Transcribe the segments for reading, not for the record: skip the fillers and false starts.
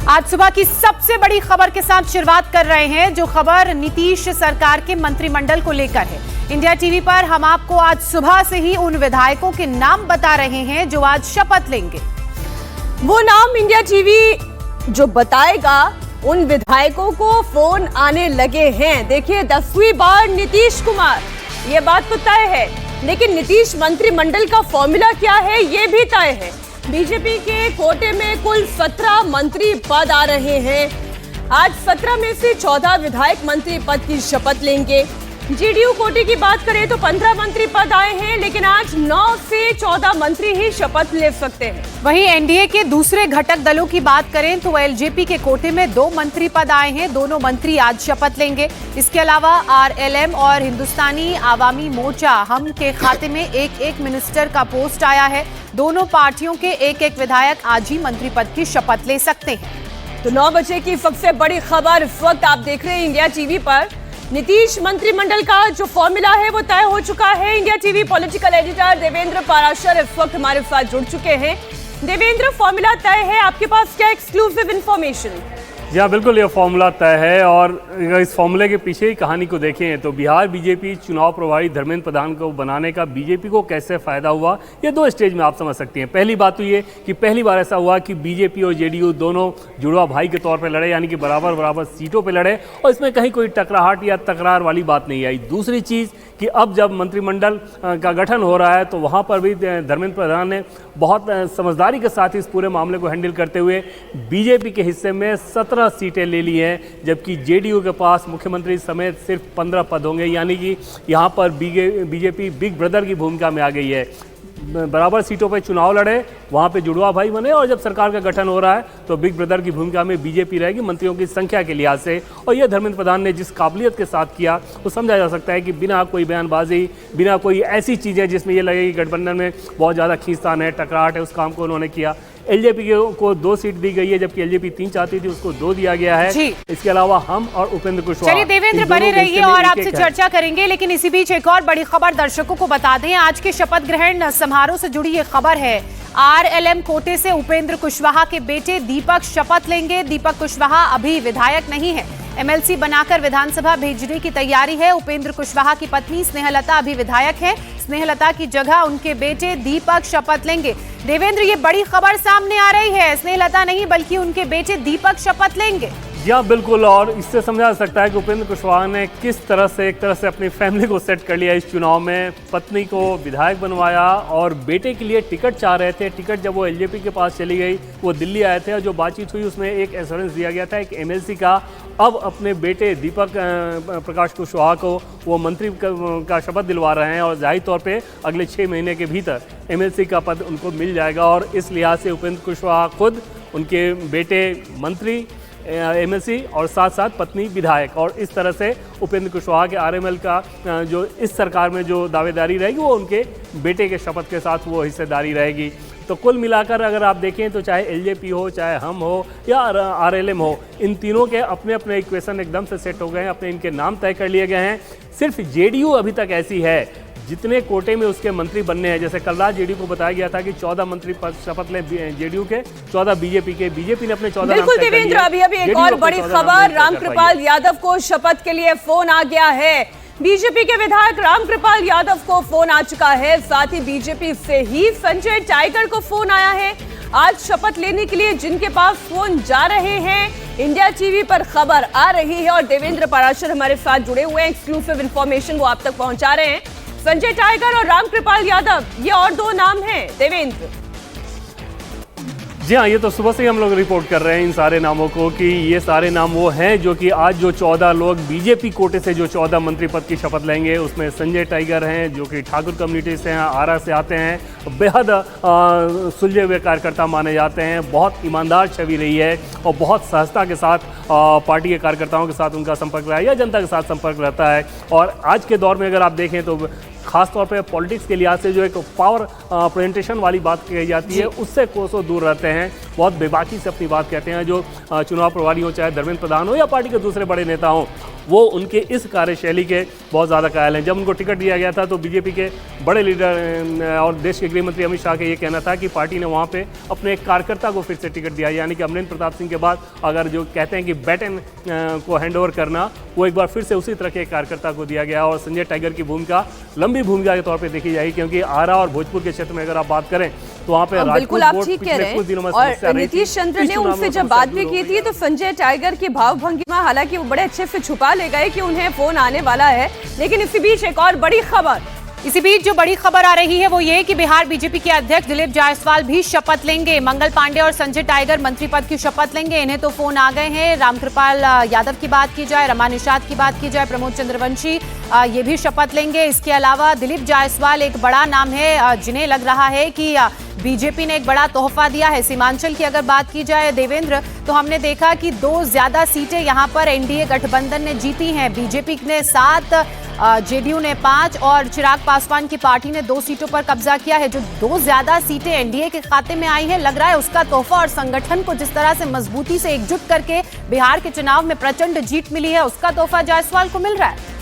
आज सुबह की सबसे बड़ी खबर के साथ शुरुआत कर रहे हैं, जो खबर नीतीश सरकार के मंत्रिमंडल को लेकर है। इंडिया टीवी पर हम आपको आज सुबह से ही उन विधायकों के नाम बता रहे हैं जो आज शपथ लेंगे। वो नाम इंडिया टीवी जो बताएगा, उन विधायकों को फोन आने लगे हैं। देखिए, 10वीं बार नीतीश कुमार, ये बात तो तय है, लेकिन नीतीश मंत्रिमंडल का फॉर्मूला क्या है ये भी तय है। बीजेपी के कोटे में कुल 17 मंत्री पद आ रहे हैं। आज 17 में से 14 विधायक मंत्री पद की शपथ लेंगे। जेडीयू कोटे की बात करें तो 15 मंत्री पद आए हैं, लेकिन आज 9 से 14 मंत्री ही शपथ ले सकते हैं। वहीं एनडीए के दूसरे घटक दलों की बात करें तो एलजेपी के कोटे में 2 मंत्री पद आए हैं, दोनों मंत्री आज शपथ लेंगे। इसके अलावा आरएलएम और हिंदुस्तानी आवामी मोर्चा हम के खाते में एक मिनिस्टर का पोस्ट आया है। दोनों पार्टियों के एक विधायक आज ही मंत्री पद की शपथ ले सकते हैं। तो 9 बजे की सबसे बड़ी खबर इस वक्त आप देख रहे हैं इंडिया टीवी पर। नीतीश मंत्रिमंडल का जो फॉर्मूला है वो तय हो चुका है। India TV political editor Devendra Parashar इस वक्त हमारे साथ जुड़ चुके हैं। देवेंद्र, फॉर्मूला तय है, आपके पास क्या एक्सक्लूसिव इंफॉर्मेशन? जी हाँ, बिल्कुल, ये फॉर्मूला तय है और इस फॉर्मूले के पीछे ही कहानी को देखें तो बिहार बीजेपी चुनाव प्रभारी धर्मेंद्र प्रधान को बनाने का बीजेपी को कैसे फायदा हुआ, ये 2 स्टेज में आप समझ सकती हैं। पहली बात तो ये कि पहली बार ऐसा हुआ कि बीजेपी और जेडीयू दोनों जुड़वा भाई के तौर पर लड़े, यानी कि बराबर सीटों पर लड़े और इसमें कहीं कोई टकराहट या तकरार वाली बात नहीं आई। दूसरी चीज़ कि अब जब मंत्रिमंडल का गठन हो रहा है तो वहाँ पर भी धर्मेंद्र प्रधान ने बहुत समझदारी के साथ इस पूरे मामले को हैंडल करते हुए बीजेपी के हिस्से में 17 सीटें ले ली हैं, जबकि जेडीयू के पास मुख्यमंत्री समेत सिर्फ 15 पद होंगे, यानी कि यहाँ पर बीजेपी बिग ब्रदर की भूमिका में आ गई है। बराबर सीटों पर चुनाव लड़े, वहाँ पे जुड़वा भाई बने और जब सरकार का गठन हो रहा है तो बिग ब्रदर की भूमिका में बीजेपी रहेगी मंत्रियों की संख्या के लिहाज से। और यह धर्मेंद्र प्रधान ने जिस काबिलियत के साथ किया वो समझा जा सकता है कि बिना कोई बयानबाजी, बिना कोई ऐसी चीज़ें जिसमें ये लगे कि गठबंधन में बहुत ज़्यादा खींचतान है, टकराहट है, उस काम को उन्होंने किया। एलजेपी को 2 सीट दी गई है, जबकि एलजेपी 3 चाहती थी, उसको 2 दिया गया है। इसके अलावा हम और उपेंद्र कुशवाहा। चलिए देवेंद्र, बने रहिए और आपसे चर्चा करेंगे, लेकिन इसी बीच एक और बड़ी खबर दर्शकों को बता दें। आज के शपथ ग्रहण समारोह से जुड़ी ये खबर है। आरएलएम कोटे से उपेंद्र कुशवाहा के बेटे दीपक शपथ लेंगे। दीपक कुशवाहा अभी विधायक नहीं है, एमएलसी बनाकर विधानसभा भेजने की तैयारी है। उपेंद्र कुशवाहा की पत्नी स्नेहलता अभी विधायक है। स्नेहलता की जगह उनके बेटे दीपक शपथ लेंगे। देवेंद्र, ये बड़ी खबर सामने आ रही है, स्नेहलता नहीं बल्कि उनके बेटे दीपक शपथ लेंगे। जी हाँ, बिल्कुल, और इससे समझा जा सकता है कि उपेंद्र कुशवाहा ने किस तरह से एक तरह से अपनी फैमिली को सेट कर लिया इस चुनाव में। पत्नी को विधायक बनवाया और बेटे के लिए टिकट चाह रहे थे। टिकट जब वो एलजेपी के पास चली गई, वो दिल्ली आए थे और जो बातचीत हुई उसमें एक एश्योरेंस दिया गया था एक एमएलसी का। अब अपने बेटे दीपक प्रकाश कुशवाहा को वो मंत्री का शपथ दिलवा रहे हैं और जाहिर तौर पे अगले 6 महीने के भीतर एमएलसी का पद उनको मिल जाएगा। और इस लिहाज से उपेंद्र कुशवाहा खुद, उनके बेटे मंत्री एमएलसी और साथ साथ पत्नी विधायक, और इस तरह से उपेंद्र कुशवाहा के आरएमएल का जो इस सरकार में जो दावेदारी रहेगी वो उनके बेटे के शपथ के साथ वो हिस्सेदारी रहेगी। तो कुल मिलाकर अगर आप देखें तो चाहे एलजेपी हो, चाहे हम हो या आरएलएम हो, इन तीनों के अपने अपने इक्वेशन एकदम से सेट हो गए हैं, अपने इनके नाम तय कर लिए गए हैं। सिर्फ जेडीयू अभी तक ऐसी है जितने कोटे में उसके मंत्री बनने हैं। जैसे कल रात जेडीयू को बताया गया था कि 14 मंत्री पद शपथ लें जेडीयू के, 14 बीजेपी के। बीजेपी ने अपने 14 बिल्कुल देवेंद्र, अभी एक और बड़ी खबर, रामकृपाल यादव को शपथ के लिए फोन आ गया है। बीजेपी के विधायक रामकृपाल यादव को फोन आ चुका है। साथ ही बीजेपी से ही संजय टाइगर को फोन आया है। आज शपथ लेने के लिए जिनके पास फोन जा रहे हैं, इंडिया टीवी पर खबर आ रही है और देवेंद्र पाराशर हमारे साथ जुड़े हुए हैं। एक्सक्लूसिव इंफॉर्मेशन वो आप तक पहुंचा रहे हैं। संजय टाइगर और रामकृपाल यादव, ये और 2 नाम हैं देवेंद्र। जी हाँ, ये तो सुबह से ही हम लोग रिपोर्ट कर रहे हैं इन सारे नामों को कि ये सारे नाम वो हैं जो कि आज जो 14 लोग बीजेपी कोटे से जो 14 मंत्री पद की शपथ लेंगे, उसमें संजय टाइगर हैं जो कि ठाकुर कम्युनिटी से हैं, आरा से आते हैं, बेहद सुलझे हुए कार्यकर्ता माने जाते हैं। बहुत ईमानदार छवि रही है और बहुत सहजता के साथ पार्टी के कार्यकर्ताओं के साथ उनका संपर्क रहा है या जनता के साथ संपर्क रहता है। और आज के दौर में अगर आप देखें तो खासतौर पे पॉलिटिक्स के लिहाज से जो एक पावर प्रेजेंटेशन वाली बात कही जाती है, उससे कोसों दूर रहते हैं। बहुत बेबाकी से अपनी बात कहते हैं जो चुनाव प्रभारी हो, चाहे धर्मेंद्र प्रधान हो या पार्टी के दूसरे बड़े नेता हों, वो उनके इस कार्यशैली के बहुत ज़्यादा कायल हैं। जब उनको टिकट दिया गया था तो बीजेपी के बड़े लीडर और देश के गृह मंत्री अमित शाह का ये कहना था कि पार्टी ने वहाँ पे अपने एक कार्यकर्ता को फिर से टिकट दिया, यानी कि अमरेंद्र प्रताप सिंह के बाद अगर जो कहते हैं कि बैटन को हैंडओवर करना, वो एक बार फिर से उसी तरह के एक कार्यकर्ता को दिया गया। और संजय टाइगर की भूमिका लंबी भूमिका के तौर पर देखी जाएगी, क्योंकि आरा और भोजपुर के क्षेत्र में अगर आप बात करें तो वहाँ पे बिल्कुल आप ठीक कह रहे हैं। और नीतीश चंद्र ने उनसे जब बात भी की थी तो संजय टाइगर की भावभंगिमा, हालांकि वो बड़े अच्छे से छुपा ले गए कि उन्हें फोन आने वाला है, लेकिन इसी बीच एक और बड़ी खबर। इसी बीच जो बड़ी खबर आ रही है वो ये कि बिहार बीजेपी के अध्यक्ष दिलीप जायसवाल भी शपथ लेंगे। मंगल पांडे और संजय टाइगर मंत्री पद की शपथ लेंगे। इन्हें तो फोन आ गए हैं। रामकृपाल यादव की बात की जाए, रमा निषाद की बात की जाए, प्रमोद चंद्रवंशी ये भी शपथ लेंगे। इसके अलावा दिलीप जायसवाल एक बड़ा नाम है जिन्हें लग रहा है कि बीजेपी ने एक बड़ा तोहफा दिया है। सीमांचल की अगर बात की जाए देवेंद्र, तो हमने देखा कि 2 ज्यादा सीटें यहां पर एनडीए गठबंधन ने जीती हैं। बीजेपी ने 7, जेडीयू ने 5 और चिराग पासवान की पार्टी ने 2 सीटों पर कब्जा किया है। जो 2 ज्यादा सीटें एनडीए के खाते में आई है, लग रहा है उसका तोहफा और संगठन को जिस तरह से मजबूती से एकजुट करके बिहार के चुनाव में प्रचंड जीत मिली है, उसका तोहफा जायसवाल को मिल रहा है।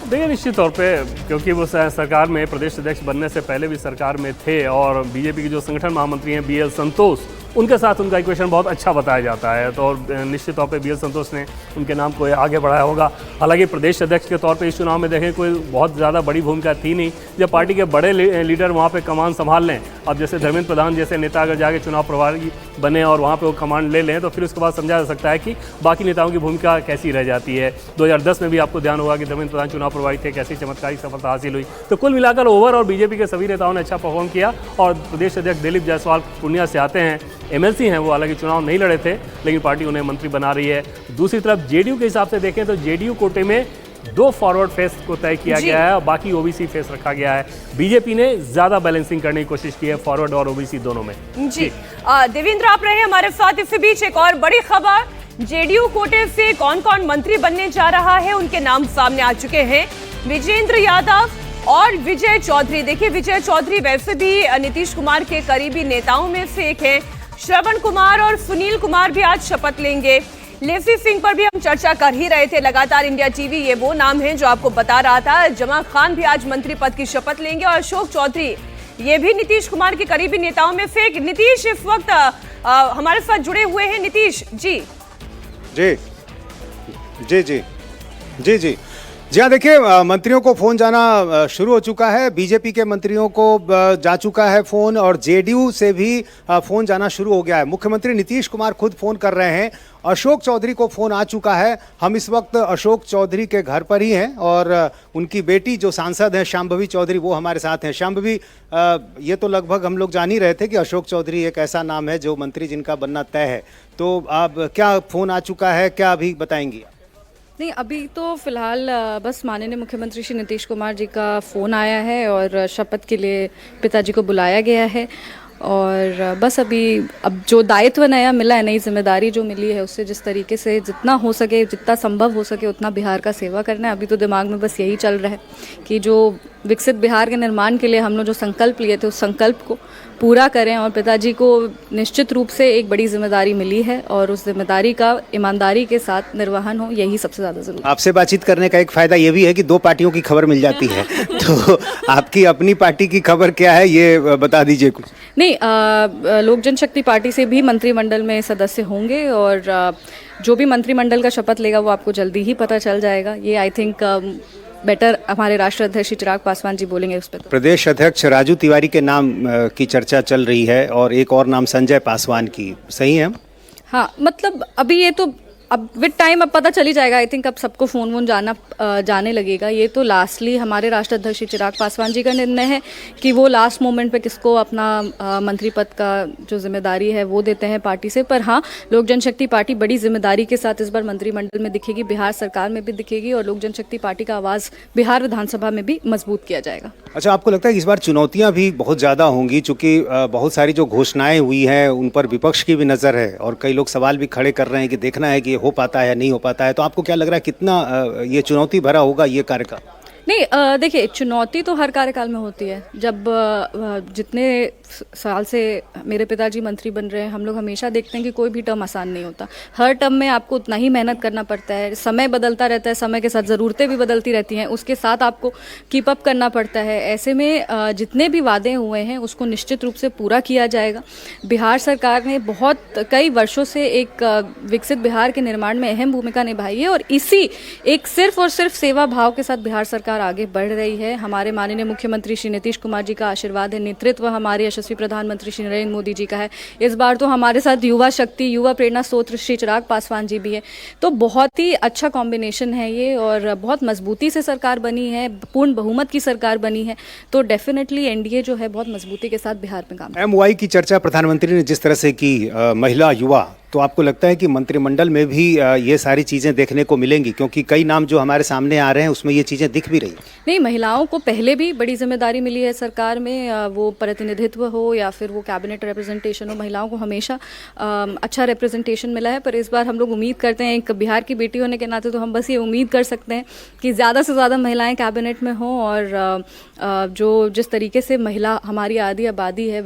देखिए, निश्चित तौर पे क्योंकि वो सरकार में प्रदेश अध्यक्ष बनने से पहले भी सरकार में थे और बीजेपी के जो संगठन महामंत्री हैं बीएल संतोष, उनके साथ उनका इक्वेशन बहुत अच्छा बताया जाता है। तो निश्चित तौर पे बीएल संतोष ने उनके नाम को आगे बढ़ाया होगा। हालांकि प्रदेश अध्यक्ष के तौर पे इस चुनाव में देखें कोई बहुत ज़्यादा बड़ी भूमिका थी नहीं। जब पार्टी के बड़े लीडर वहाँ पे कमान संभाल लें, अब जैसे धर्मेंद्र प्रधान जैसे नेता अगर जाके चुनाव प्रभारी बने और वहाँ पे वो कमांड ले लें, तो फिर उसके बाद समझा जा सकता है कि बाकी नेताओं की भूमिका कैसी रह जाती है। 2010 में भी आपको ध्यान होगा कि धर्मेंद्र प्रधान चुनाव प्रभारी थे, कैसी चमत्कारिक सफलता हासिल हुई। तो कुल मिलाकर ओवर और बीजेपी के सभी नेताओं ने अच्छा परफॉर्म किया। और प्रदेश अध्यक्ष दिलीप जायसवाल पूर्णिया से आते हैं, एमएलसी हैं वो, हालांकि चुनाव नहीं लड़े थे लेकिन पार्टी उन्हें मंत्री बना रही है। दूसरी तरफ जेडीयू के हिसाब से देखें तो जेडीयू कोटे में 2 फॉरवर्ड फेस को तय किया गया है और बाकी ओबीसी फेस रखा गया है। बीजेपी ने ज्यादा बैलेंसिंग करने की कोशिश की है फॉरवर्ड और ओबीसी दोनों में। जी देवेंद्र आप रहे हमारे साथ। इसी बीच एक और बड़ी खबर, जेडीयू कोटे से कौन कौन मंत्री बनने जा रहा है, उनके नाम सामने आ चुके हैं। विजेंद्र यादव और विजय चौधरी। देखिए, विजय चौधरी वैसे भी नीतीश कुमार के करीबी नेताओं में से एक है। श्रवण कुमार और सुनील कुमार भी आज शपथ लेंगे। लेसी सिंह पर भी हम चर्चा कर ही रहे थे लगातार इंडिया टीवी, ये वो नाम है जो आपको बता रहा था। जमा खान भी आज मंत्री पद की शपथ लेंगे और अशोक चौधरी ये भी नीतीश कुमार के करीबी नेताओं में से एक। नीतीश इस वक्त हमारे साथ जुड़े हुए हैं। नीतीश जी जी जी जी जी जी जी हाँ, देखिए, मंत्रियों को फोन जाना शुरू हो चुका है। बीजेपी के मंत्रियों को जा चुका है फोन और जेडीयू से भी फोन जाना शुरू हो गया है। मुख्यमंत्री नीतीश कुमार खुद फोन कर रहे हैं। अशोक चौधरी को फोन आ चुका है। हम इस वक्त अशोक चौधरी के घर पर ही हैं और उनकी बेटी जो सांसद है शांभवी चौधरी, वो हमारे साथ हैं। शांभवी, ये तो लगभग हम लोग जान ही रहे थे कि अशोक चौधरी एक ऐसा नाम है जो मंत्री जिनका बनना तय है। तो अब क्या फोन आ चुका है, क्या अभी बताएंगी? नहीं, अभी तो फिलहाल बस माननीय मुख्यमंत्री श्री नीतीश कुमार जी का फ़ोन आया है और शपथ के लिए पिताजी को बुलाया गया है। और बस अभी अब जो दायित्व नया मिला है, नई जिम्मेदारी जो मिली है, उससे जिस तरीके से जितना हो सके, जितना संभव हो सके उतना बिहार का सेवा करना है। अभी तो दिमाग में बस यही चल रहा है कि जो विकसित बिहार के निर्माण के लिए हम लोग जो संकल्प लिए थे उस संकल्प को पूरा करें। और पिताजी को निश्चित रूप से एक बड़ी जिम्मेदारी मिली है और उस जिम्मेदारी का ईमानदारी के साथ निर्वहन हो, यही सबसे ज़्यादा जरूरी है। आपसे बातचीत करने का एक फ़ायदा ये भी है कि 2 पार्टियों की खबर मिल जाती है। तो आपकी अपनी पार्टी की खबर क्या है, ये बता दीजिए कुछ। नहीं, लोक जनशक्ति पार्टी से भी मंत्रिमंडल में सदस्य होंगे और जो भी मंत्रिमंडल का शपथ लेगा वो आपको जल्दी ही पता चल जाएगा। ये आई थिंक बेटर हमारे राष्ट्रीय अध्यक्ष चिराग पासवान जी बोलेंगे उस पर। प्रदेश अध्यक्ष राजू तिवारी के नाम की चर्चा चल रही है और एक और नाम संजय पासवान की, सही है? हाँ, मतलब अभी ये तो अब विद टाइम अब पता चली जाएगा। आई थिंक अब सबको फ़ोन वोन जाने लगेगा। ये तो लास्टली हमारे राष्ट्रीय अध्यक्ष चिराग पासवान जी का निर्णय है कि वो लास्ट मोमेंट पे किसको अपना मंत्री पद का जो जिम्मेदारी है वो देते हैं पार्टी से। पर हाँ, लोक जनशक्ति पार्टी बड़ी जिम्मेदारी के साथ इस बार मंत्रिमंडल में दिखेगी, बिहार सरकार में भी दिखेगी और लोक जनशक्ति पार्टी का आवाज़ बिहार विधानसभा में भी मजबूत किया जाएगा। अच्छा, आपको लगता है कि इस बार चुनौतियां भी बहुत ज़्यादा होंगी, चूंकि बहुत सारी जो घोषणाएं हुई हैं उन पर विपक्ष की भी नज़र है और कई लोग सवाल भी खड़े कर रहे हैं कि देखना है कि ये हो पाता है या नहीं हो पाता है। तो आपको क्या लग रहा है, कितना ये चुनौती भरा होगा ये कार्यकाल? नहीं, देखिए, चुनौती तो हर कार्यकाल में होती है। जब जितने साल से मेरे पिताजी मंत्री बन रहे हैं, हम लोग हमेशा देखते हैं कि कोई भी टर्म आसान नहीं होता। हर टर्म में आपको उतना ही मेहनत करना पड़ता है, समय बदलता रहता है, समय के साथ ज़रूरतें भी बदलती रहती हैं, उसके साथ आपको कीप अप करना पड़ता है। ऐसे में जितने भी वादे हुए हैं उसको निश्चित रूप से पूरा किया जाएगा। बिहार सरकार ने कई वर्षों से एक विकसित बिहार के निर्माण में अहम भूमिका निभाई है और इसी एक सिर्फ और सिर्फ सेवा भाव के साथ बिहार सरकार आगे बढ़ रही है। हमारे माननीय मुख्यमंत्री श्री नीतीश कुमार जी का आशीर्वाद है, नेतृत्व हमारे यशस्वी प्रधानमंत्री श्री नरेंद्र मोदी जी का है। इस बार तो हमारे साथ युवा शक्ति, युवा प्रेरणा स्रोत श्री चिराग पासवान जी भी है। तो बहुत ही अच्छा कॉम्बिनेशन है ये और बहुत मजबूती से सरकार बनी है, पूर्ण बहुमत की सरकार बनी है। तो डेफिनेटली एनडीए जो है बहुत मजबूती के साथ बिहार में काम। MY की चर्चा प्रधानमंत्री ने जिस तरह से की, महिला युवा, तो आपको लगता है कि मंत्रिमंडल में भी ये सारी चीजें देखने को मिलेंगी? क्योंकि कई नाम जो हमारे सामने आ रहे हैं उसमें ये चीजें दिख भी रही। नहीं, महिलाओं को पहले भी बड़ी जिम्मेदारी मिली है सरकार में, वो प्रतिनिधित्व हो या फिर वो कैबिनेट रिप्रेजेंटेशन हो, महिलाओं को हमेशा अच्छा रिप्रेजेंटेशन मिला है। पर इस बार हम लोग उम्मीद करते हैं, एक बिहार की बेटी होने के नाते तो हम बस ये उम्मीद कर सकते हैं कि ज़्यादा से ज़्यादा महिलाएं कैबिनेट में हों और जो जिस तरीके से महिला हमारी आधी आबादी है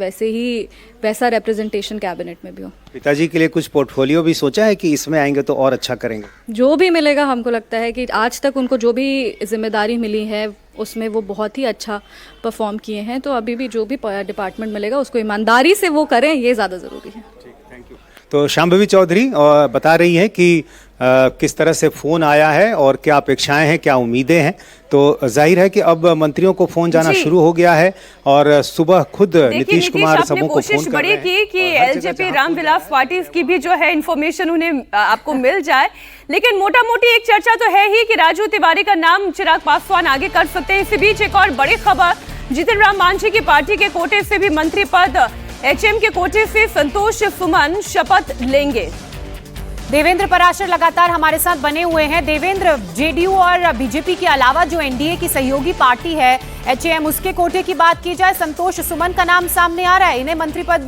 वैसा रिप्रेजेंटेशन कैबिनेट में भी हो। पिताजी के लिए कुछ पोर्टफोलियो भी सोचा है कि इसमें आएंगे तो और अच्छा करेंगे? जो भी मिलेगा, हमको लगता है कि आज तक उनको जो भी जिम्मेदारी मिली है उसमें वो बहुत ही अच्छा परफॉर्म किए हैं। तो अभी भी जो भी डिपार्टमेंट मिलेगा उसको ईमानदारी से वो करें, ये ज़्यादा ज़रूरी है। तो शांभवी चौधरी बता रही हैं कि किस तरह से फ़ोन आया है और क्या अपेक्षाएं हैं, क्या उम्मीदें हैं। तो जाहिर है कि अब मंत्रियों को फ़ोन जाना शुरू हो गया है और सुबह खुद नीतीश कुमार सबों को फ़ोन कर रहे हैं। कोशिश बड़ी की कि एलजेपी रामविलास पाटिल की भी जो है इन्फॉर्मेशन उन्हें आपको मिल जाए, लेकिन मोटा मोटी एक चर्चा तो है ही कि राजू तिवारी का नाम चिराग पासवान आगे कर सकते हैं। इसी बीच एक और बड़ी खबर, जीतन राम मांझी की पार्टी के कोटे से भी मंत्री पद, एचएम के कोटे से संतोष सुमन शपथ लेंगे। देवेंद्र पराशर लगातार हमारे साथ बने हुए हैं। देवेंद्र, जेडीयू और बीजेपी के अलावा जो एनडीए की सहयोगी पार्टी है एचएम, उसके कोटे की बात की जाए, संतोष सुमन का नाम सामने आ रहा है, इन्हें मंत्री पद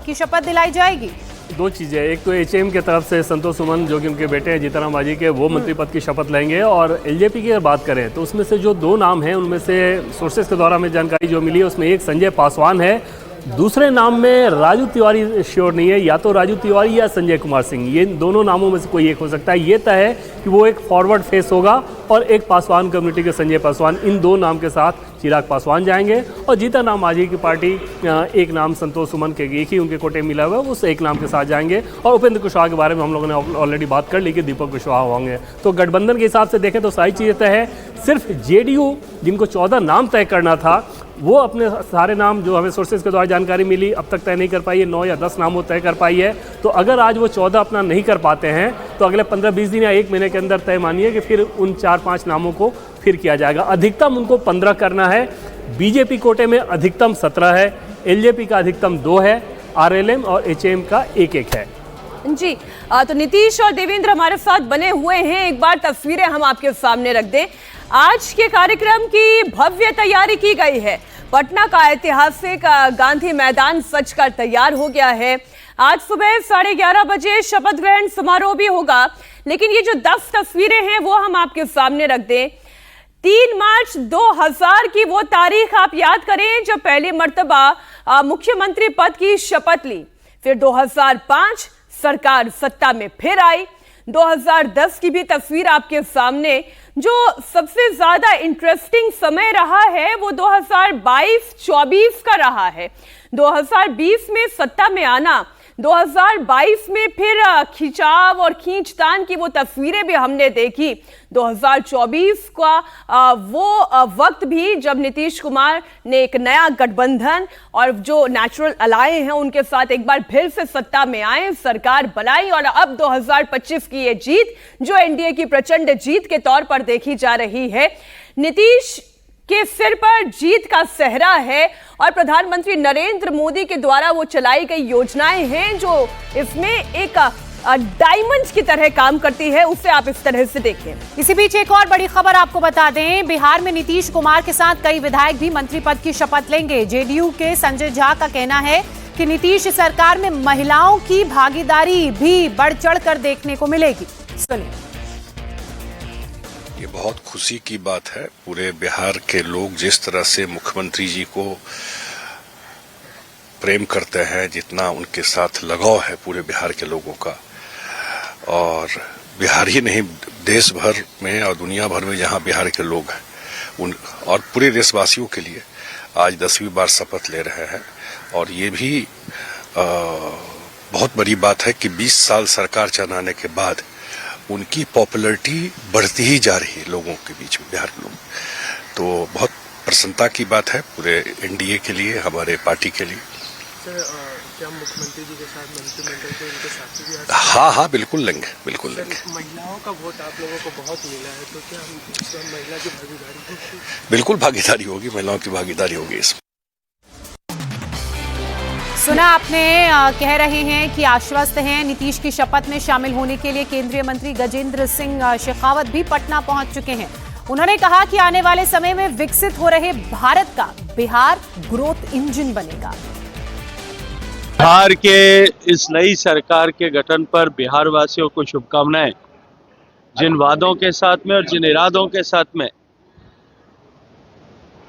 की शपथ दिलाई जाएगी। दो चीज़ें, एक तो एचएम की तरफ से संतोष सुमन जो कि उनके बेटे हैं जीतन राम मांझी के, वो मंत्री पद की शपथ लेंगे। और एलजेपी की अगर बात करें तो उसमें से जो दो नाम हैं उनमें से सोर्सेज के द्वारा हमें जानकारी जो मिली है उसमें एक संजय पासवान है, दूसरे नाम में राजू तिवारी श्योर नहीं है, या तो राजू तिवारी या संजय कुमार सिंह, ये दोनों नामों में से कोई एक हो सकता है। ये तय है कि वो एक फॉरवर्ड फेस होगा और एक पासवान कम्युनिटी के संजय पासवान, इन दो नाम के साथ चिराग पासवान जाएंगे। और जीतन राम मांझी की पार्टी एक नाम संतोष सुमन के एक ही उनके कोटे मिला हुआ है, उस एक नाम के साथ जाएंगे। और उपेंद्र कुशवाहा के बारे में हम लोगों ने ऑलरेडी बात कर ली कि दीपक कुशवाहा होंगे। तो गठबंधन के हिसाब से देखें तो सारी चीज़ें तय है। सिर्फ जेडीयू जिनको 14 नाम तय करना था, वो अपने सारे नाम जो हमें सोर्सेज के द्वारा जानकारी मिली अब तक तय नहीं कर पाई है, 9 या 10 नाम वो तय कर पाई है। तो अगर आज वो 14 अपना नहीं कर पाते हैं तो अगले 15-20 दिन या 1 महीने के अंदर तय मानिए कि फिर उन 4-5 नामों को फिर किया जाएगा। अधिकतम उनको 15 करना है। बीजेपी कोटे में अधिकतम 17 है, एलजेपी का अधिकतम 2 है, आरएलएम और एचएम का 1-1 है। जी, तो नीतीश और देवेंद्र हमारे साथ बने हुए हैं। एक बार तस्वीरें हम आपके सामने रख दें। आज के कार्यक्रम की भव्य तैयारी की गई है। पटना का ऐतिहासिक गांधी मैदान सजकर तैयार हो गया है। आज सुबह 11:30 बजे शपथ ग्रहण समारोह भी होगा, लेकिन ये जो 10 तस्वीरें हैं वो हम आपके सामने रख दें। 3 मार्च 2000 की वो तारीख आप याद करें जब पहली मर्तबा मुख्यमंत्री पद की शपथ ली। फिर 2005 सरकार सत्ता में फिर आई। 2010 की भी तस्वीर आपके सामने। जो सबसे ज्यादा इंटरेस्टिंग समय रहा है वो 2022-24 का रहा है। 2020 में सत्ता में आना, 2022 में फिर खिंचाव और खींचतान की वो तस्वीरें भी हमने देखी। 2024 का वो वक्त भी जब नीतीश कुमार ने एक नया गठबंधन और जो नेचुरल अलाय हैं उनके साथ एक बार फिर से सत्ता में आए, सरकार बनाई। और अब 2025 की ये जीत जो एनडीए की प्रचंड जीत के तौर पर देखी जा रही है, नीतीश के सिर पर जीत का सेहरा है और प्रधानमंत्री नरेंद्र मोदी के द्वारा वो चलाई गई योजनाएं हैं जो इसमें एक डायमंड्स की तरह काम करती है। उसे आप इस तरह से देखें। इसी बीच एक और बड़ी खबर आपको बता दें, बिहार में नीतीश कुमार के साथ कई विधायक भी मंत्री पद की शपथ लेंगे। जेडीयू के संजय झा का कहना है कि नीतीश सरकार में महिलाओं की भागीदारी भी बढ़ चढ़ कर देखने को मिलेगी। सुनिए। ये बहुत खुशी की बात है। पूरे बिहार के लोग जिस तरह से मुख्यमंत्री जी को प्रेम करते हैं, जितना उनके साथ लगाव है पूरे बिहार के लोगों का। और बिहार ही नहीं, देश भर में और दुनिया भर में जहां बिहार के लोग हैं उन और पूरे देशवासियों के लिए आज 10वीं बार शपथ ले रहे हैं। और ये भी बहुत बड़ी बात है कि 20 साल सरकार चलाने के बाद उनकी पॉपुलैरिटी बढ़ती ही जा रही है लोगों के बीच में, बिहार के लोग। तो बहुत प्रसन्नता की बात है पूरे एनडीए के लिए, हमारे पार्टी के लिए। सर, क्या मुख्यमंत्री जी के साथ मंत्रिमंडल के उनके साथी भी हाँ, बिल्कुल लेंगे, बिल्कुल लेंगे। महिलाओं का वोट आप लोगों को बहुत मिला है, तो क्या हम महिला की भागीदारी होगी? बिल्कुल भागीदारी होगी, महिलाओं की भागीदारी होगी इसमें। सुना आपने, कह रहे हैं कि आश्वस्त हैं। नीतीश की शपथ में शामिल होने के लिए केंद्रीय मंत्री गजेंद्र सिंह शेखावत भी पटना पहुंच चुके हैं। उन्होंने कहा कि आने वाले समय में विकसित हो रहे भारत का बिहार ग्रोथ इंजन बनेगा। बिहार के इस नई सरकार के गठन पर बिहार वासियों को शुभकामनाएं। जिन वादों के साथ में और जिन इरादों के साथ में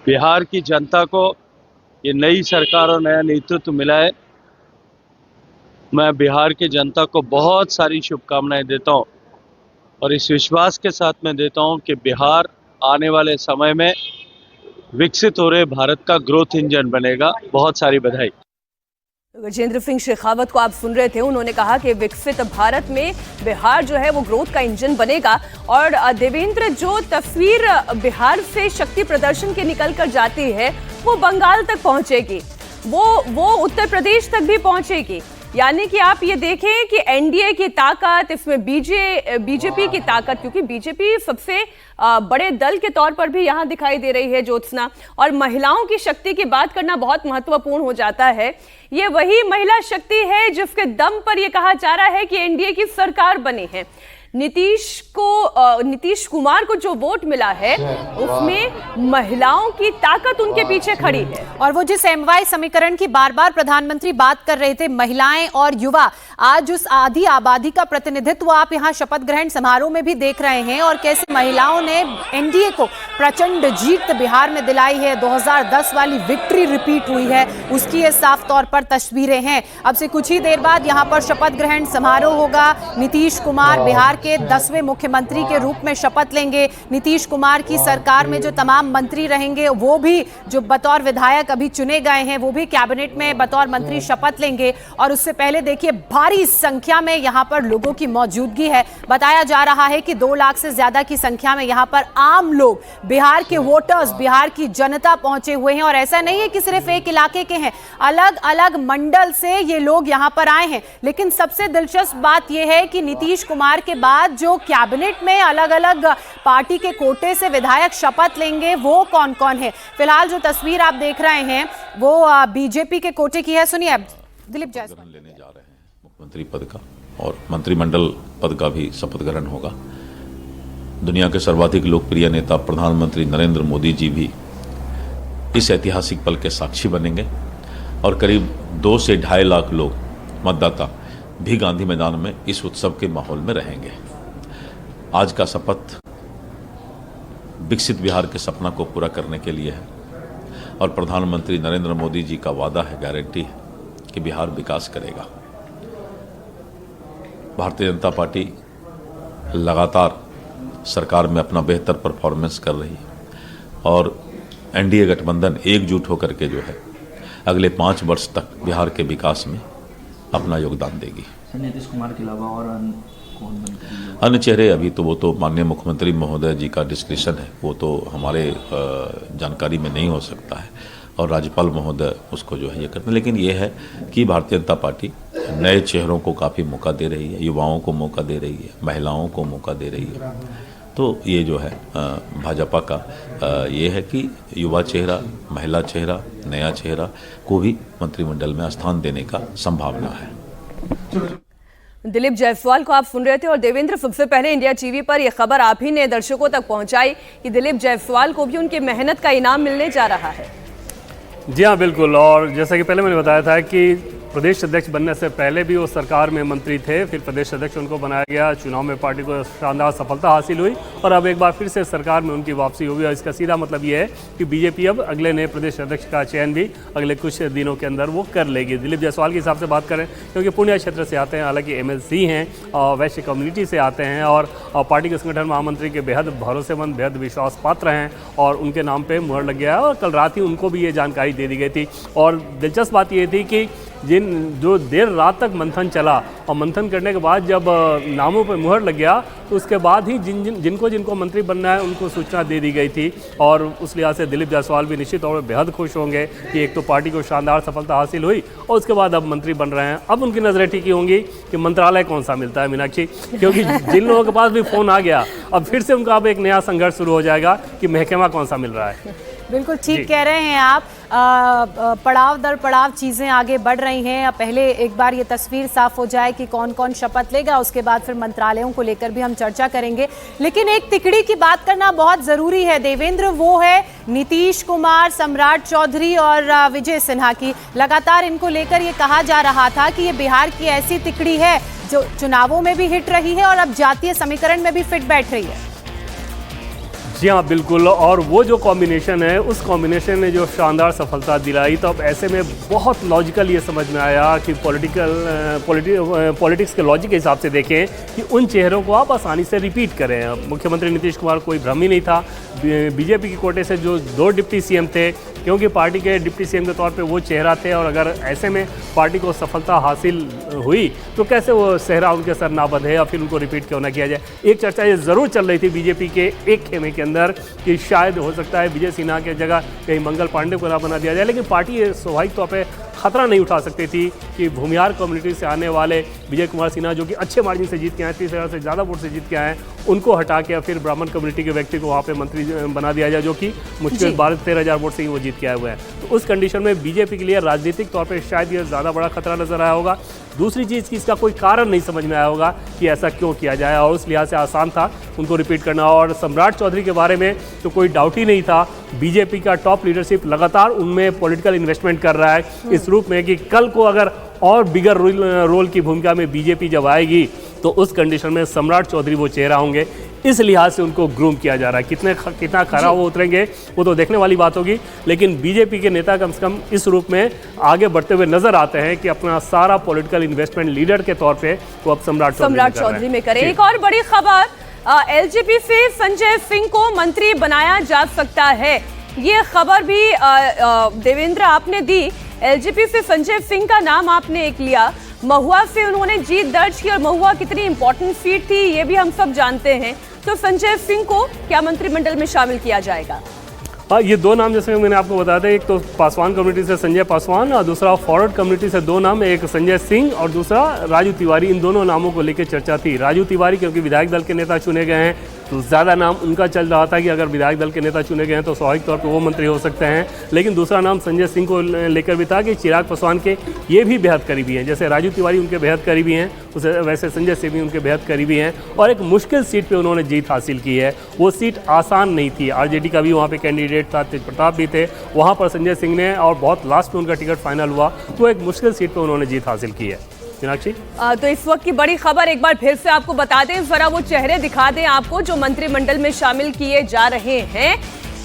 बिहार की जनता को ये नई सरकार और नया नेतृत्व मिला है, मैं बिहार की जनता को बहुत सारी शुभकामनाएं देता हूं और इस विश्वास के साथ मैं देता हूं कि बिहार आने वाले समय में विकसित हो रहे भारत का ग्रोथ इंजन बनेगा। बहुत सारी बधाई। गजेंद्र सिंह शेखावत को आप सुन रहे थे, उन्होंने कहा कि विकसित भारत में बिहार जो है वो ग्रोथ का इंजन बनेगा। और देवेंद्र, जो तस्वीर बिहार से शक्ति प्रदर्शन के निकल कर जाती है वो बंगाल तक पहुंचेगी, वो उत्तर प्रदेश तक भी पहुंचेगी। यानी कि आप ये देखें कि एनडीए की ताकत, इसमें बीजेपी की ताकत, क्योंकि बीजेपी सबसे बड़े दल के तौर पर भी यहां दिखाई दे रही है ज्योत्सना। और महिलाओं की शक्ति की बात करना बहुत महत्वपूर्ण हो जाता है। ये वही महिला शक्ति है जिसके दम पर यह कहा जा रहा है कि एनडीए की सरकार बनी है। नीतीश कुमार को जो वोट मिला है उसमें महिलाओं की ताकत उनके पीछे खड़ी है। और वो जिस एमवाई समीकरण की बार बार प्रधानमंत्री बात कर रहे थे, महिलाएं और युवा, आज उस आधी आबादी का प्रतिनिधित्व आप यहां शपथ ग्रहण समारोह में भी देख रहे हैं। और कैसे महिलाओं ने एनडीए को प्रचंड जीत बिहार में दिलाई है। 2010 वाली विक्ट्री रिपीट हुई है, उसकी ये साफ तौर पर तस्वीरें हैं। अब से कुछ ही देर बाद यहां पर शपथ ग्रहण समारोह होगा। नीतीश कुमार बिहार के 10वें मुख्यमंत्री के रूप में शपथ लेंगे। नीतीश कुमार की सरकार में जो तमाम मंत्री रहेंगे वो भी, जो बतौर विधायक अभी चुने गए हैं, वो भी कैबिनेट में बतौर मंत्री शपथ लेंगे। और उससे पहले देखिए भारी संख्या में यहां पर लोगों की मौजूदगी है। बताया जा रहा है कि 2 लाख से ज्यादा की संख्या में यहां पर आम लोग, बिहार के वोटर्स, बिहार की जनता पहुंचे हुए हैं। और ऐसा नहीं है कि सिर्फ एक इलाके के हैं, अलग अलग मंडल से ये लोग यहां पर आए हैं। लेकिन सबसे दिलचस्प बात यह है कि नीतीश कुमार के बाद जो कैबिनेट में अलग अलग पार्टी के कोटे से विधायक शपथ लेंगे वो कौन कौन है। फिलहाल जो तस्वीर आप देख रहे हैं वो बीजेपी के कोटे की है। सुनिए दिलीप जायसवाल। लेने जा रहे हैं मुख्यमंत्री पद का और मंत्रिमंडल पद का भी शपथ ग्रहण होगा। दुनिया के सर्वाधिक लोकप्रिय नेता प्रधानमंत्री नरेंद्र मोदी जी भी इस ऐतिहासिक पल के साक्षी बनेंगे और करीब 2 से 2.5 लाख लोग, मतदाता भी गांधी मैदान में इस उत्सव के माहौल में रहेंगे। आज का शपथ विकसित बिहार के सपना को पूरा करने के लिए है और प्रधानमंत्री नरेंद्र मोदी जी का वादा है, गारंटी है कि बिहार विकास करेगा। भारतीय जनता पार्टी लगातार सरकार में अपना बेहतर परफॉर्मेंस कर रही है और एनडीए गठबंधन एकजुट होकर के जो है अगले 5 वर्ष तक बिहार के विकास में अपना योगदान देगी। नीतीश कुमार के अलावा और कौन बनेंगे? अन्य चेहरे अभी तो वो तो माननीय मुख्यमंत्री महोदय जी का डिस्क्रिप्शन है, वो तो हमारे जानकारी में नहीं हो सकता है और राज्यपाल महोदय उसको जो है ये करते हैं। लेकिन ये है कि भारतीय जनता पार्टी नए चेहरों को काफ़ी मौका दे रही है, युवाओं को मौका दे रही है, महिलाओं को मौका दे रही है। तो ये जो है भाजपा का ये है कि युवा चेहरा, महिला चेहरा, नया चेहरा को भी मंत्रिमंडल में स्थान देने का संभावना है। दिलीप जायसवाल को आप सुन रहे थे। और देवेंद्र, सबसे पहले इंडिया टीवी पर यह खबर आप ही ने दर्शकों तक पहुंचाई कि दिलीप जायसवाल को भी उनकी मेहनत का इनाम मिलने जा रहा है। जी हाँ, बिल्कुल। और जैसा कि पहले मैंने बताया था कि प्रदेश अध्यक्ष बनने से पहले भी वो सरकार में मंत्री थे, फिर प्रदेश अध्यक्ष उनको बनाया गया, चुनाव में पार्टी को शानदार सफलता हासिल हुई और अब एक बार फिर से सरकार में उनकी वापसी हुई। और इसका सीधा मतलब ये है कि बीजेपी अब अगले नए प्रदेश अध्यक्ष का चयन भी अगले कुछ दिनों के अंदर वो कर लेगी। दिलीप जायसवाल के हिसाब से बात करें, क्योंकि पुण्य क्षेत्र से आते हैं, हालांकि एमएलसी हैं, वैश्य कम्युनिटी से आते हैं और पार्टी के संगठन महामंत्री के बेहद भरोसेमंद, बेहद विश्वास पात्र हैं और उनके नाम पे मुहर लग गया है। और कल रात ही उनको भी ये जानकारी दे दी गई थी। और दिलचस्प बात ये थी कि जो देर रात तक मंथन चला और मंथन करने के बाद जब नामों पर मुहर लग गया तो उसके बाद ही जिनको मंत्री बनना है उनको सूचना दे दी गई थी। और उस लिहाज से दिलीप जायसवाल भी निश्चित तौर पर बेहद खुश होंगे कि एक तो पार्टी को शानदार सफलता हासिल हुई और उसके बाद अब मंत्री बन रहे हैं। अब उनकी नज़रें टिकी होंगी कि मंत्रालय कौन सा मिलता है मीनाक्षी, क्योंकि जिन लोगों के पास भी फ़ोन आ गया अब फिर से उनका अब एक नया संघर्ष शुरू हो जाएगा कि महकमा कौन सा मिल रहा है। बिल्कुल ठीक कह रहे हैं आप। पड़ाव दर पड़ाव चीज़ें आगे बढ़ रही हैं। अब पहले एक बार ये तस्वीर साफ हो जाए कि कौन कौन शपथ लेगा, उसके बाद फिर मंत्रालयों को लेकर भी हम चर्चा करेंगे। लेकिन एक तिकड़ी की बात करना बहुत ज़रूरी है देवेंद्र, वो है नीतीश कुमार, सम्राट चौधरी और विजय सिन्हा की। लगातार इनको लेकर ये कहा जा रहा था कि ये बिहार की ऐसी तिकड़ी है जो चुनावों में भी हिट रही है और अब जातीय समीकरण में भी फिट बैठ रही है। जी हाँ, बिल्कुल। और वो जो कॉम्बिनेशन है, उस कॉम्बिनेशन ने जो शानदार सफलता दिलाई, तो अब ऐसे में बहुत लॉजिकल ये समझ में आया कि पॉलिटिक्स के लॉजिक के हिसाब से देखें कि उन चेहरों को आप आसानी से रिपीट करें। मुख्यमंत्री नीतीश कुमार कोई भ्रम ही नहीं था। बीजेपी के कोटे से जो 2 डिप्टी सीएम थे, क्योंकि पार्टी के डिप्टी सीएम के तौर पे वो चेहरा थे और अगर ऐसे में पार्टी को सफलता हासिल हुई तो कैसे वो सेहरा उनके सर ना बंधे या फिर उनको रिपीट क्यों ना किया जाए। एक चर्चा ये ज़रूर चल रही थी बीजेपी के एक खेमे के अंदर कि शायद हो सकता है विजय सिन्हा की जगह कहीं मंगल पांडे को ना बना दिया जाए, लेकिन पार्टी स्वाभाविक तौर पर खतरा नहीं उठा सकती थी कि भूमिहार कम्युनिटी से आने वाले विजय कुमार सिन्हा, जो कि अच्छे मार्जिन से जीत के आए, 30,000 से ज़्यादा वोट से जीत के आए, उनको हटा के फिर ब्राह्मण कम्युनिटी के व्यक्ति को वहाँ पे मंत्री बना दिया जाए, जो कि मुश्किल 12-13,000 वोट से ही वो जीत के आए हुए हैं। तो उस कंडीशन में बीजेपी के लिए राजनीतिक तौर पर शायद ये ज़्यादा बड़ा खतरा नजर आया होगा। दूसरी चीज़ कि इसका कोई कारण नहीं समझ में आया होगा कि ऐसा क्यों किया जाए, और उस लिहाज से आसान था उनको रिपीट करना। और सम्राट चौधरी के बारे में तो कोई डाउट ही नहीं था। बीजेपी का टॉप लीडरशिप लगातार उनमें पॉलिटिकल इन्वेस्टमेंट कर रहा है इस रूप में कि कल को अगर और बिगर रोल की भूमिका में बीजेपी जब आएगी तो उस कंडीशन में सम्राट चौधरी वो चेहरा होंगे। इस लिहाज से उनको ग्रूम किया जा रहा है। कितना खरा वो उतरेंगे वो तो देखने वाली बात होगी, लेकिन बीजेपी के नेता कम से कम इस रूप में आगे बढ़ते हुए नजर आते हैं कि अपना सारा पॉलिटिकल इन्वेस्टमेंट लीडर के तौर पे वो अब सम्राट चौधरी में करें। एक और बड़ी खबर, एलजेपी से संजय सिंह को मंत्री बनाया जा सकता है। ये खबर भी देवेंद्र आपने दी। एलजेपी से संजय सिंह का नाम आपने एक लिया। महुआ से उन्होंने जीत दर्ज की और महुआ कितनी इंपॉर्टेंट सीट थी ये भी हम सब जानते हैं। तो संजय सिंह को क्या मंत्रिमंडल में शामिल किया जाएगा? हाँ, ये 2 नाम जैसे मैंने आपको बताया था, एक तो पासवान कम्युनिटी से संजय पासवान और दूसरा फॉरवर्ड कम्युनिटी से 2 नाम, एक संजय सिंह और दूसरा राजू तिवारी। इन दोनों नामों को लेकर चर्चा थी। राजू तिवारी क्योंकि विधायक दल के नेता चुने गए हैं तो ज़्यादा नाम उनका चल रहा था कि अगर विधायक दल के नेता चुने गए हैं तो स्वाभाविक तौर पर वो मंत्री हो सकते हैं। लेकिन दूसरा नाम संजय सिंह को लेकर भी था कि चिराग पासवान के ये भी बेहद करीबी हैं, जैसे राजू तिवारी उनके बेहद करीबी हैं उसे वैसे संजय सिंह भी उनके बेहद करीबी हैं। और एक मुश्किल सीट पे उन्होंने जीत हासिल की है। वो सीट आसान नहीं थी। आरजेडी का भी वहाँ पे कैंडिडेट था, तेज प्रताप भी थे, वहाँ पर संजय सिंह ने और बहुत लास्ट में उनका टिकट फाइनल हुआ, तो एक मुश्किल सीट पर उन्होंने जीत हासिल की है। मीनाक्षी, तो इस वक्त की बड़ी खबर एक बार फिर से आपको बता दें, जरा वो चेहरे दिखा दें आपको जो मंत्रिमंडल में शामिल किए जा रहे हैं।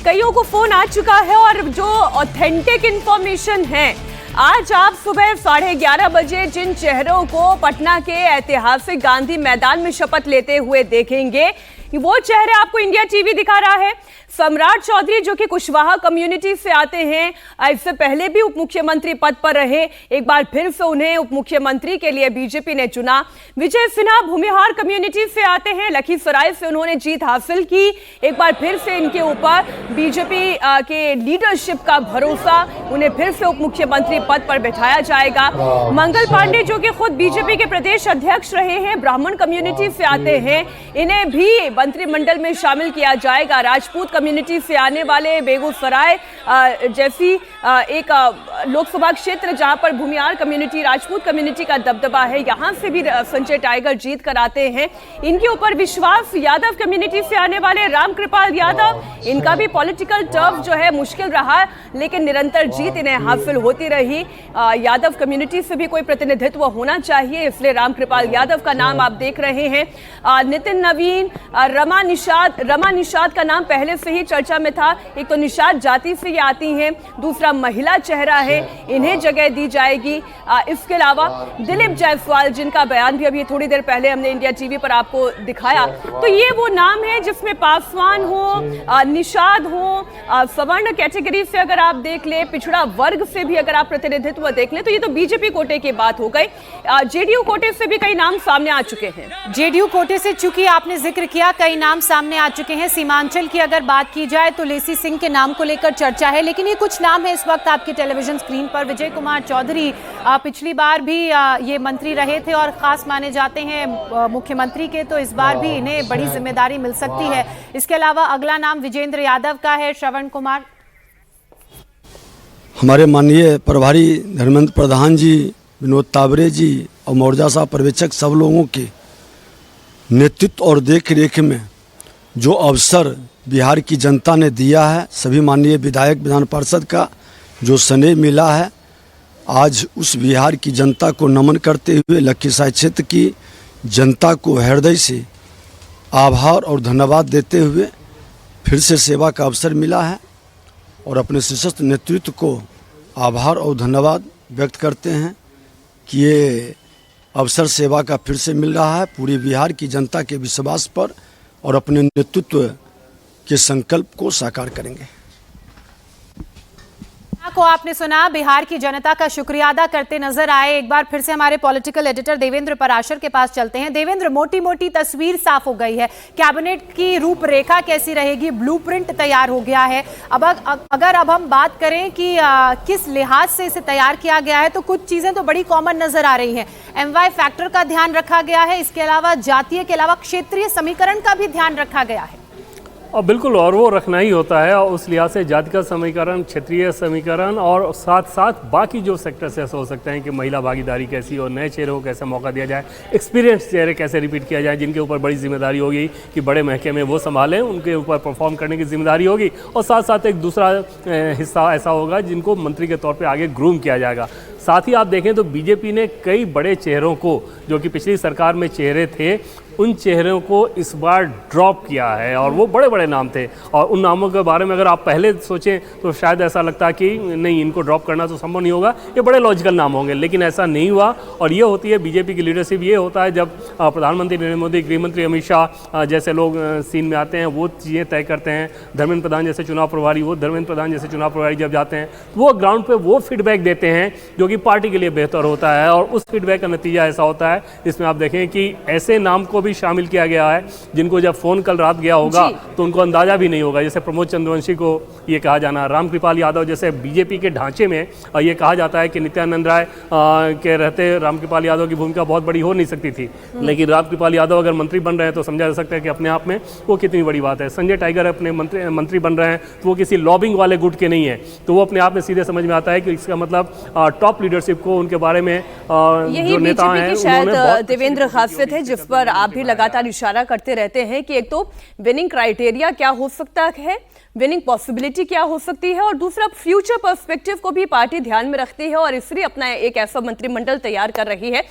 कईयों को फोन आ चुका है और जो ऑथेंटिक इंफॉर्मेशन है, आज आप सुबह 11:30 बजे जिन चेहरों को पटना के ऐतिहासिक गांधी मैदान में शपथ लेते हुए देखेंगे, वो चेहरे आपको इंडिया टीवी दिखा रहा है। सम्राट चौधरी जो कि कुशवाहा कम्युनिटी से आते हैं, इससे पहले भी उप मुख्यमंत्री पद पर रहे, एक बार फिर से उन्हें उप मुख्यमंत्री के लिए बीजेपी ने चुना। विजय सिन्हा भूमिहार कम्युनिटी से आते हैं, लखीसराय से उन्होंने जीत हासिल की, एक बार फिर से इनके ऊपर बीजेपी के लीडरशिप का भरोसा, उन्हें फिर से उप मुख्यमंत्री पद पर बैठाया जाएगा। मंगल पांडे जो कि खुद बीजेपी के प्रदेश अध्यक्ष रहे हैं, ब्राह्मण कम्युनिटी से आते हैं, इन्हें भी मंत्रिमंडल में शामिल किया जाएगा। राजपूत कम्युनिटी से आने वाले बेगूसराय जैसी एक लोकसभा क्षेत्र जहां पर भूमियार कम्युनिटी, राजपूत कम्युनिटी का दबदबा है, यहां से भी संजय टाइगर जीत कर आते हैं। इनके ऊपर विश्वास, यादव कम्युनिटी से आने वाले रामकृपाल यादव, इनका भी पॉलिटिकल टर्फ जो है मुश्किल रहा, लेकिन निरंतर जीत इन्हें हासिल होती रही। यादव कम्युनिटी से भी कोई प्रतिनिधित्व होना चाहिए, इसलिए रामकृपाल यादव का नाम आप देख रहे हैं। नितिन नवीन, रमा निषाद का नाम पहले से ही चर्चा में था। एक तो निषाद जाति से ये आती हैं, दूसरा महिला चेहरा है, इन्हें जगह दी जाएगी। इसके अलावा दिलीप जायसवाल, जिनका बयान भी अभी थोड़ी देर पहले हमने इंडिया टीवी पर आपको दिखाया, तो ये वो नाम है जिसमें पासवान हो, निषाद हो, सवर्ण कैटेगरी से अगर आप देख ले, पिछड़ा वर्ग से भी अगर आप प्रतिनिधित्व देख ले, तो ये तो बीजेपी कोटे की बात हो गई। जेडीयू कोटे से भी कई नाम सामने आ चुके हैं। जेडीयू कोटे से चूंकि आपने जिक्र किया, कई नाम सामने आ चुके हैं। सीमांचल की अगर बात की जाए तो लेसी सिंह के नाम को लेकर चर्चा है, लेकिन ये कुछ नाम है इस वक्त आपकी टेलीविजन स्क्रीन पर। विजय कुमार चौधरी पिछली बार भी ये मंत्री रहे थे और खास माने जाते हैं मुख्यमंत्री के, तो इस बार भी इन्हें बड़ी जिम्मेदारी मिल सकती है। इसके अलावा अगला नाम विजेंद्र यादव का है। श्रवण कुमार, हमारे माननीय प्रभारी धर्मेंद्र प्रधान जी, विनोद तावरे जी और मौर्जा पर्यवेक्षक सब लोगों के नेतृत्व और देख रेख में जो अवसर बिहार की जनता ने दिया है, सभी माननीय विधायक विधान पार्षद का जो स्नेह मिला है, आज उस बिहार की जनता को नमन करते हुए लखीसराय क्षेत्र की जनता को हृदय से आभार और धन्यवाद देते हुए फिर से सेवा का अवसर मिला है और अपने सशक्त नेतृत्व को आभार और धन्यवाद व्यक्त करते हैं कि ये अवसर सेवा का फिर से मिल रहा है पूरी बिहार की जनता के विश्वास पर, और अपने नेतृत्व के संकल्प को साकार करेंगे। को आपने सुना, बिहार की जनता का शुक्रिया अदा करते नजर आए। एक बार फिर से हमारे पॉलिटिकल एडिटर देवेंद्र पराशर के पास चलते हैं। देवेंद्र, मोटी मोटी तस्वीर साफ हो गई है, कैबिनेट की रूपरेखा कैसी रहेगी, ब्लूप्रिंट तैयार हो गया है। अगर हम बात करें कि किस लिहाज से इसे तैयार किया गया है, तो कुछ चीजें तो बड़ी कॉमन नजर आ रही हैं। MY फैक्टर का ध्यान रखा गया है, इसके अलावा जातीय के अलावा क्षेत्रीय समीकरण का भी ध्यान रखा गया है। और बिल्कुल, और वो रखना ही होता है, और उस लिहाज से जाति का समीकरण, क्षेत्रीय समीकरण और साथ साथ बाकी जो सेक्टर्स ऐसे हो सकते हैं कि महिला भागीदारी कैसी हो, नए चेहरों को कैसे मौका दिया जाए, एक्सपीरियंस चेहरे कैसे रिपीट किया जाए, जिनके ऊपर बड़ी जिम्मेदारी होगी कि बड़े महकमे में वो संभालें, उनके ऊपर परफॉर्म करने की जिम्मेदारी होगी। और साथ साथ एक दूसरा हिस्सा ऐसा होगा जिनको मंत्री के तौर पर आगे ग्रूम किया जाएगा। साथ ही आप देखें तो बीजेपी ने कई बड़े चेहरों को, जो कि पिछली सरकार में चेहरे थे, उन चेहरों को इस बार ड्रॉप किया है, और वो बड़े बड़े नाम थे। और उन नामों के बारे में अगर आप पहले सोचें तो शायद ऐसा लगता कि नहीं, इनको ड्रॉप करना तो संभव नहीं होगा, ये बड़े लॉजिकल नाम होंगे, लेकिन ऐसा नहीं हुआ। और ये होती है बीजेपी की लीडरशिप, ये होता है जब प्रधानमंत्री नरेंद्र मोदी, गृहमंत्री अमित शाह जैसे लोग सीन में आते हैं, वो चीज़ें तय करते हैं। धर्मेंद्र प्रधान जैसे चुनाव प्रभारी, चुनाव प्रभारी जब जाते हैं तो वो ग्राउंड पर वो फीडबैक देते हैं जो कि पार्टी के लिए बेहतर होता है, और उस फीडबैक का नतीजा ऐसा होता है। इसमें आप देखें कि ऐसे नाम को भी शामिल किया गया है जिनको जब फोन कल रात गया होगा तो उनको अंदाजा भी नहीं होगा, जैसे प्रमोद चंद्रवंशी को ये कहा जाना, रामकृपाल यादव जैसे बीजेपी के ढांचे में ये कहा जाता है कि नित्यानंद राय के रहते रामकृपाल यादव की भूमिका बहुत बड़ी हो नहीं सकती थी, लेकिन रामकृपाल यादव अगर मंत्री बन रहे हैं तो समझा जा सकता है कि अपने आप में वो कितनी बड़ी बात है। संजय टाइगर अपने मंत्री बन रहे हैं तो वो किसी लॉबिंग वाले गुट के नहीं है, तो वो अपने आप में सीधे समझ में आता है कि इसका मतलब टॉप लीडरशिप को, उनके बारे में जो नेता हैं, शायद देवेंद्र खासियत है जिस पर आप भी लगातार इशारा करते रहते हैं कि एक तो विनिंग क्राइटेरिया क्या हो सकता है, विनिंग पॉसिबिलिटी क्या हो सकती है, और दूसरा फ्यूचर पर्सपेक्टिव को भी पार्टी ध्यान में रखती है और इसलिए अपना एक ऐसा मंत्रिमंडल तैयार कर रही है